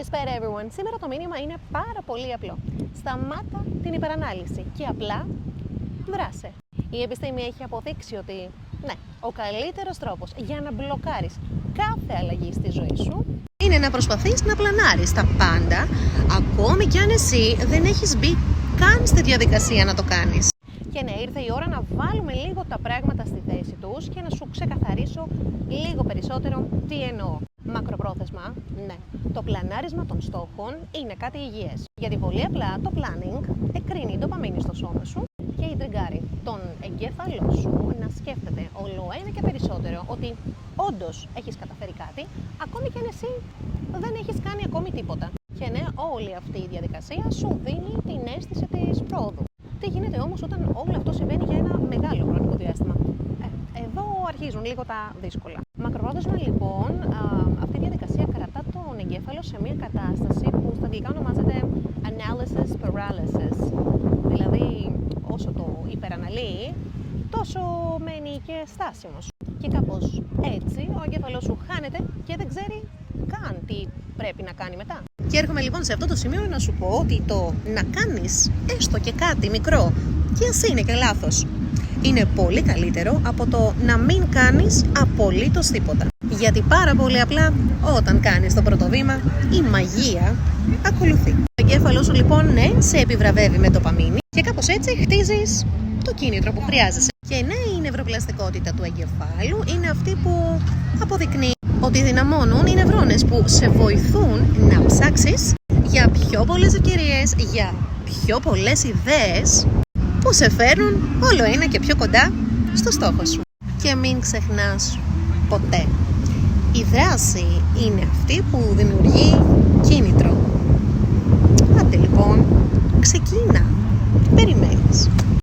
Καλησπέρα everyone. Σήμερα το μήνυμα είναι πάρα πολύ απλό. Σταμάτα την υπερανάλυση και απλά δράσε. Η επιστήμη έχει αποδείξει ότι ναι, ο καλύτερος τρόπος για να μπλοκάρεις κάθε αλλαγή στη ζωή σου είναι να προσπαθείς να πλανάρεις τα πάντα, ακόμη κι αν εσύ δεν έχεις μπει καν στη διαδικασία να το κάνεις. Και ναι, ήρθε η ώρα να βάλουμε λίγο τα πράγματα στη θέση τους και να σου ξεκαθαρίσω λίγο περισσότερο τι εννοώ. Μακροπρόθεσμα, ναι, το πλανάρισμα των στόχων είναι κάτι υγιές. Γιατί πολύ απλά το planning εκρίνει ντοπαμίνη στο σώμα σου και τριγκάρει τον εγκέφαλό σου να σκέφτεται όλο ένα και περισσότερο ότι όντως έχεις καταφέρει κάτι, ακόμη και αν εσύ δεν έχεις κάνει ακόμη τίποτα. Και ναι, όλη αυτή η διαδικασία σου δίνει την αίσθηση της πρόοδου. Τι γίνεται όμως όταν όλο αυτό συμβαίνει για ένα μεγάλο χρονικό διάστημα? Εδώ αρχίζουν λίγο τα δύσκολα. Μακροπρόθεσμα λοιπόν, αυτή η διαδικασία κρατά τον εγκέφαλο σε μια κατάσταση που στα αγγλικά ονομάζεται analysis paralysis. Δηλαδή, όσο το υπεραναλύει, τόσο μένει και στάσιμος. Και κάπως έτσι ο εγκέφαλος σου χάνεται και δεν ξέρει καν τι πρέπει να κάνει μετά. Και έρχομαι λοιπόν σε αυτό το σημείο να σου πω ότι το να κάνεις έστω και κάτι μικρό, και ας είναι και λάθος, είναι πολύ καλύτερο από το να μην κάνεις απολύτως τίποτα. Γιατί πάρα πολύ απλά όταν κάνεις το πρώτο βήμα, η μαγεία ακολουθεί. Το εγκέφαλο σου λοιπόν ναι, σε επιβραβεύει με ντοπαμίνη και κάπως έτσι χτίζεις το κίνητρο που χρειάζεσαι. Και ναι, η νευροπλαστικότητα του εγκεφάλου είναι αυτή που αποδεικνύει ότι δυναμώνουν οι νευρώνες που σε βοηθούν να ψάξεις για πιο πολλές ευκαιρίες, για πιο πολλές ιδέες που σε φέρνουν όλο ένα και πιο κοντά στο στόχο σου. Και μην ξεχνάς ποτέ, η δράση είναι αυτή που δημιουργεί κίνητρο. Άντε λοιπόν, ξεκίνα, τι περιμένεις?